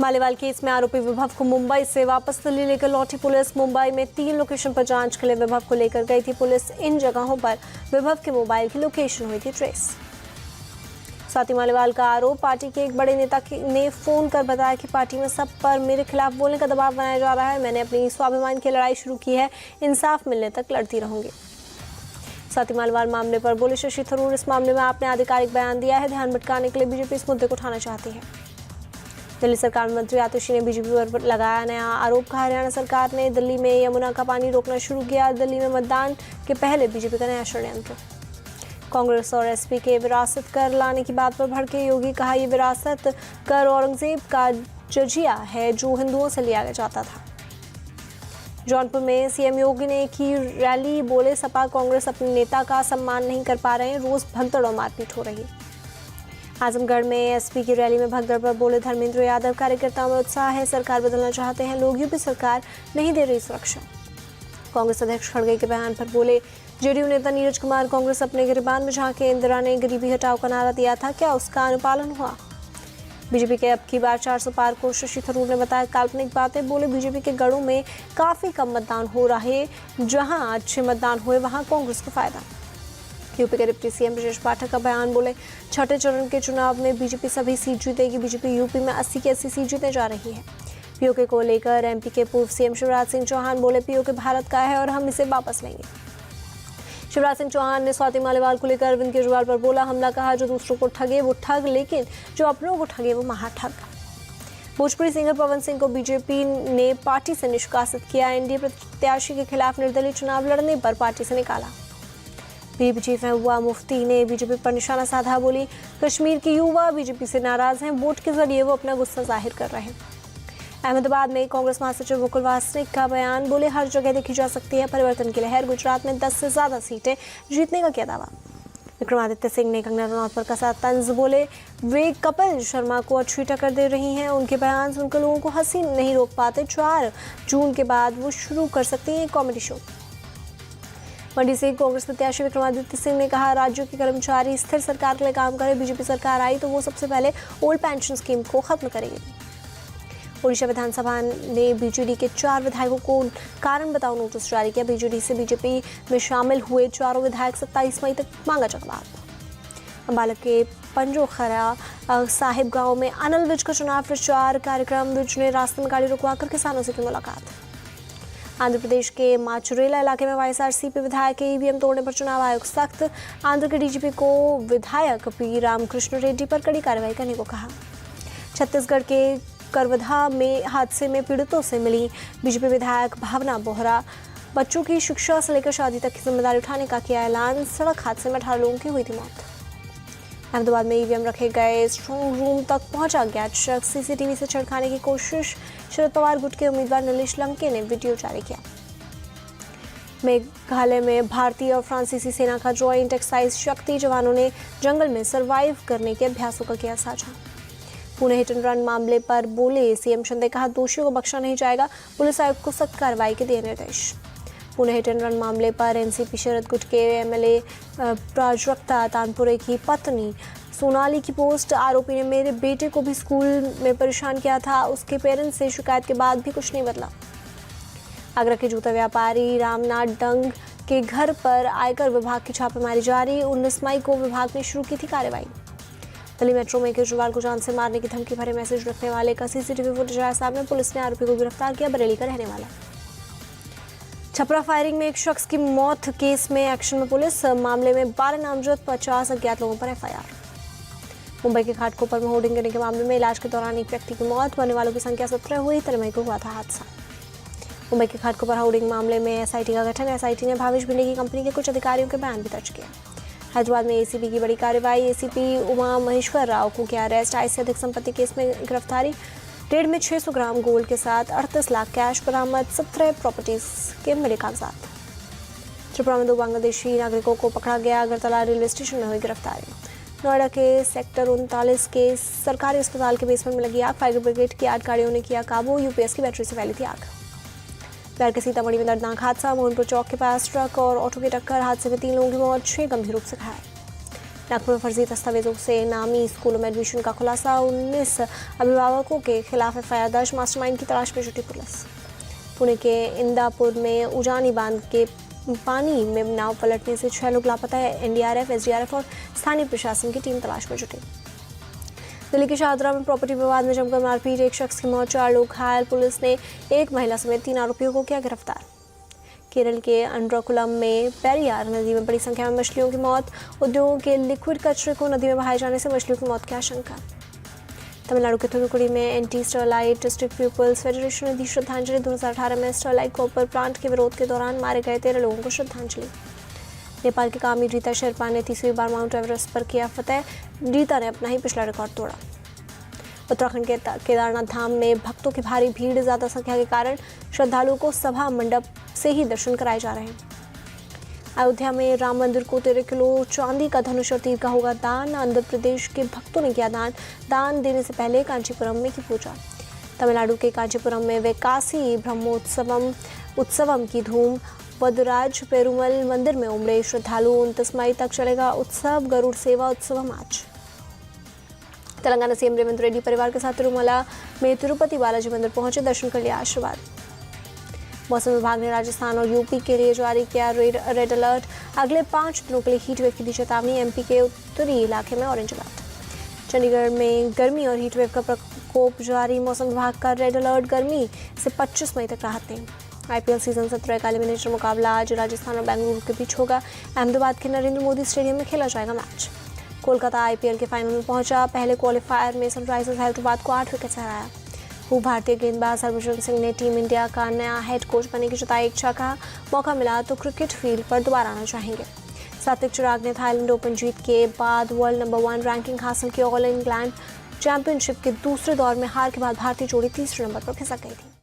Maliwal case में आरोपी विभव को मुंबई से वापस दिल्ली लेकर लौटी पुलिस। मुंबई में 3 लोकेशन पर जांच के लिए विभव को लेकर गई थी पुलिस। इन जगहों पर विभव के मोबाइल की लोकेशन हुई थी ट्रेस। साथ ही मालेवाल का आरोप, पार्टी के एक बड़े नेता ने फोन कर बताया कि पार्टी में सब पर मेरे खिलाफ बोलने का दबाव बनाया जा रहा है। मैंने अपनी स्वाभिमान की लड़ाई शुरू की है, इंसाफ मिलने तक लड़ती रहूंगी। साथ ही मालेवाल मामले पर बोले शशि थरूर, इस मामले में आपने आधिकारिक बयान दिया है, ध्यान भटकाने के लिए बीजेपी इस मुद्दे को उठाना चाहती है। दिल्ली सरकार में मंत्री आतिशी ने बीजेपी पर लगाया नया आरोप। कहा, हरियाणा सरकार ने दिल्ली में यमुना का पानी रोकना शुरू किया। दिल्ली में मतदान के पहले बीजेपी का नया षड्यंत्र। कांग्रेस और एसपी के विरासत कर लाने की बात पर भड़के योगी। कहा, यह विरासत कर औरंगजेब का जजिया है जो हिंदुओं से लिया जाता था। जौनपुर में सीएम योगी ने की रैली। बोले, सपा कांग्रेस अपने नेता का सम्मान नहीं कर पा रहे हैं, रोज भगदड़ और मारपीट हो रही। आजमगढ़ में एसपी की रैली में भगदड़ पर बोले धर्मेंद्र यादव, कार्यकर्ताओं में उत्साह है, सरकार बदलना चाहते हैं लोग, यूपी सरकार नहीं दे रही सुरक्षा। कांग्रेस अध्यक्ष खड़गे के बयान पर बोले, जेडीयू नेता नीरज कुमार, कांग्रेस अपने गिरबान में झांके, इंदिरा ने गरीबी हटाओ का नारा दिया था, क्या उसका अनुपालन हुआ? बीजेपी के अब की बार 400 पार को शशि थरूर ने बताया काल्पनिक बातें। बोले, बीजेपी के गढ़ों में काफी कम मतदान हो रहा है, जहां अच्छे मतदान हुए वहां कांग्रेस को फायदा। यूपी के डिप्टी सीएम ब्रजेश पाठक का बयान। बोले, छठे चरण के चुनाव में बीजेपी सभी सीट जीतेगी। बीजेपी यूपी में 80 की 80 सीट जीतने जा रही है। पीओके को लेकर एमपी के पूर्व सीएम शिवराज सिंह चौहान बोले, पीओके भारत का है और हम इसे वापस लेंगे। शिवराज सिंह चौहान ने स्वाति मालेवाल को लेकर अरविंद केजरीवाल पर बोला हमला। कहा, जो दूसरों को ठगे वो ठग, लेकिन जो अपनों को ठगे वो महाठग। भोजपुरी सिंगर पवन सिंह को बीजेपी ने पार्टी से निष्कासित किया। एनडीए प्रत्याशी के खिलाफ निर्दलीय चुनाव लड़ने पर पार्टी से निकाला। बीजेपी चीफ महबूबा मुफ्ती ने बीजेपी पर निशाना साधा। बोली, कश्मीर के युवा बीजेपी से नाराज हैं, वोट के जरिए वो अपना गुस्सा जाहिर कर रहे हैं। अहमदाबाद में कांग्रेस महासचिव मुकुल वासनिक का बयान। बोले, हर जगह देखी जा सकती है परिवर्तन की लहर, गुजरात में 10 से ज्यादा सीटें जीतने का किया दावा। विक्रमादित्य सिंह ने कंगना रनौत पर कसा तंज। बोले, वे कपिल शर्मा को अच्छी टक्कर दे रही हैं, उनके बयान सुनकर लोगों को हंसी नहीं रोक पाते। 4 जून के बाद वो शुरू कर सकती हैं कॉमेडी शो। मंडी से कांग्रेस प्रत्याशी विक्रमादित्य सिंह ने कहा, राज्यों के कर्मचारी स्थिर सरकार के लिए काम करें। बीजेपी सरकार आई तो वो सबसे पहले ओल्ड पेंशन स्कीम को खत्म करेगी। ओडिशा विधानसभा ने बीजेडी के 4 विधायकों को कारण बताओ नोटिस जारी किया। बीजेडी से बीजेपी में शामिल हुए चारों विधायक 27 मई तक मांगा जवाब। अम्बाला के पंजोखरा साहिब गांव में अनिल विज का चुनाव प्रचार कार्यक्रम। विज ने रास्ते में गाड़ी रुकवाकर किसानों से की मुलाकात। आंध्र प्रदेश के माचुरेला इलाके में वाईएसआरसीपी विधायक के ईवीएम तोड़ने पर चुनाव आयोग सख्त। आंध्र के डीजीपी को विधायक पी रामकृष्ण रेड्डी पर कड़ी कार्रवाई करने को कहा। छत्तीसगढ़ के करवधा में हादसे में पीड़ितों से मिली बीजेपी विधायक भावना बोहरा। बच्चों की शिक्षा से लेकर शादी तक की जिम्मेदारी उठाने का किया ऐलान। सड़क हादसे में 18 लोगों की हुई थी मौत। अहमदाबाद में ईवीएम रखे गए स्ट्रांग रूम तक पहुंचा अज्ञात शख्स। सीसीटीवी से छड़काने की कोशिश। शरद पवार गुट के उम्मीदवार नीलेश लंके ने वीडियो जारी किया। मेघालय में भारतीय और फ्रांसीसी सेना का जॉइंट एक्साइज शक्ति जवानों ने जंगल में सर्वाइव करने के अभ्यासों का किया साझा। पुणे हिट एंड रन मामले पर बोले सीएम शिंदे, कहा दोषियों को बख्शा नहीं जाएगा, पुलिस आयुक्त को सख्त कार्रवाई के दिए निर्देश। पुणे हिट एंड रन मामले पर एनसीपी शरद गुट के एमएलए प्राजक्ता तानपुरे की पत्नी सोनाली की पोस्ट। आरोपी ने मेरे बेटे को भी स्कूल में परेशान किया था, उसके पेरेंट्स से शिकायत के बाद भी कुछ नहीं बदला। आगरा के जूता व्यापारी रामनाथ डंग के घर पर आयकर विभाग की छापेमारी जारी। 19 मई को विभाग ने शुरू की थी कार्रवाई। दिल्ली मेट्रो में केजरीवाल को जान से मारने की धमकी भरे मैसेज रखने वाले का सीसीटीवी फुटेज आया सामने। पुलिस ने आरोपी को गिरफ्तार किया। बरेली का रहने वाला। छपरा फायरिंग में एक शख्स की मौत केस में एक्शन में पुलिस। मामले में 12 नामजद 50 अज्ञात लोगों पर एफआईआर। मुंबई के घाटकोपर में होर्डिंग गिरने के मामले में इलाज के दौरान एक व्यक्ति की मौत। मरने वालों की संख्या 17 हुई। 13 मई को हुआ था हादसा। मुंबई के घाटकोपर होर्डिंग मामले में एसआईटी का गठन। एसआईटी ने भावेश भिंडे की कंपनी के कुछ अधिकारियों के बयान भी दर्ज किया। हैदराबाद में एसीबी की बड़ी कार्रवाई। एसीपी उमा महेश्वर राव को किया अरेस्ट। 28 से अधिक संपत्ति केस में गिरफ्तारी। रेड में 600 ग्राम गोल्ड के साथ 38 लाख कैश बरामद। 17 प्रॉपर्टीज के मिले कागजात। त्रिपुरा में 2 बांग्लादेशी नागरिकों को पकड़ा गया। अगरतला रेलवे स्टेशन में हुई गिरफ्तारी। नोएडा के सेक्टर 39 के सरकारी अस्पताल के बेसमेंट में लगी आग। फायर ब्रिगेड की 8 गाड़ियों ने किया काबू। यूपीएस की बैटरी से फैली थी आग। बिहार के सीतामढ़ी में दर्दनाक हादसा। मोहनपुर चौक के पास ट्रक और ऑटो की टक्कर। हादसे में 3 लोगों की मौत, 6 गंभीर रूप से घायल। नागपुर में फर्जी दस्तावेजों से नामी स्कूलों में एडमिशन का खुलासा, 19 अभिभावकों के खिलाफ एफआईआर दर्ज, मास्टरमाइंड की तलाश में जुटी पुलिस। पुणे के इंदापुर में उजानी बांध के पानी में नाव पलटने से 6 लोग लापता है। एनडीआरएफ, एसडीआरएफ और स्थानीय प्रशासन की टीम तलाश में जुटी। दिल्ली के शाहदरा में प्रॉपर्टी विवाद में जमकर मारपीट, 1 शख्स की मौत, 4 लोग घायल, पुलिस ने 1 महिला समेत 3 आरोपियों को किया गिरफ्तार। केरल के अंड्रकुलम में पेरियार नदी में बड़ी संख्या में मछलियों की मौत, उद्योगों के लिक्विड कचरे को नदी में बहाए जाने से मछलियों की मौत की आशंका। तमिलनाडु के थुथुकुडी में anti Sterlite district peoples federation ने दी श्रद्धांजलि। 2018 में स्टरलाइट कॉपर प्लांट के विरोध के दौरान मारे गए 13 लोगों को श्रद्धांजलि। नेपाल की कामी रीता शेरपा ने 30वीं बार माउंट एवरेस्ट पर किया फतेह, रीता ने अपना ही पिछला रिकॉर्ड तोड़ा। उत्तराखंड के केदारनाथ धाम में भक्तों की भारी भीड़, ज्यादा संख्या के कारण श्रद्धालुओं को सभा मंडप से ही दर्शन कराए जा रहे हैं। अयोध्या में राम मंदिर को 13 किलो चांदी का धनुष और तीर का होगा दान, आंध्र प्रदेश के भक्तों ने किया दान देने से पहले कांचीपुरम में की पूजा। तमिलनाडु के कांचीपुरम में वैकासी ब्रह्मोत्सवम की धूम, वदराज पेरुमल मंदिर में उमड़े श्रद्धालु। 29 मई तक चलेगा उत्सव, गरुड़ सेवा उत्सवम आज। तेलंगाना सीएम रेवंत रेड्डी परिवार के साथ तिरुमला में तिरुपति बालाजी मंदिर पहुंचे, दर्शन कर लिया आशीर्वाद। मौसम विभाग ने राजस्थान और यूपी के लिए जारी किया रेड अलर्ट, अगले 5 दिनों के लिए हीटवेव की दी चेतावनी, एमपी के उत्तरी इलाके में ऑरेंज अलर्ट। चंडीगढ़ में गर्मी और हीटवेव का प्रकोप जारी, मौसम विभाग का रेड अलर्ट, गर्मी से 25 मई तक राहत नहीं। आईपीएल सीजन 17 का एलिमिनेटर मुकाबला आज राजस्थान और बेंगलुरु के बीच होगा। अहमदाबाद के नरेंद्र मोदी स्टेडियम में खेला जाएगा मैच। कोलकाता आईपीएल के फाइनल में पहुंचा, पहले क्वालिफायर में सनराइजर्स हैदराबाद को 8 विकेट से हराया। भारतीय गेंदबाज हरभजन सिंह ने टीम इंडिया का नया हेड कोच बनने की जताई इच्छा, कहा मौका मिला तो क्रिकेट फील्ड पर दोबारा आना चाहेंगे। सात्विक चिराग ने थाईलैंड ओपन जीत के बाद वर्ल्ड नंबर 1 रैंकिंग हासिल की। ऑल इंग्लैंड चैंपियनशिप के दूसरे दौर में हार के बाद भारतीय जोड़ी तीसरे नंबर पर खिसक गई थी।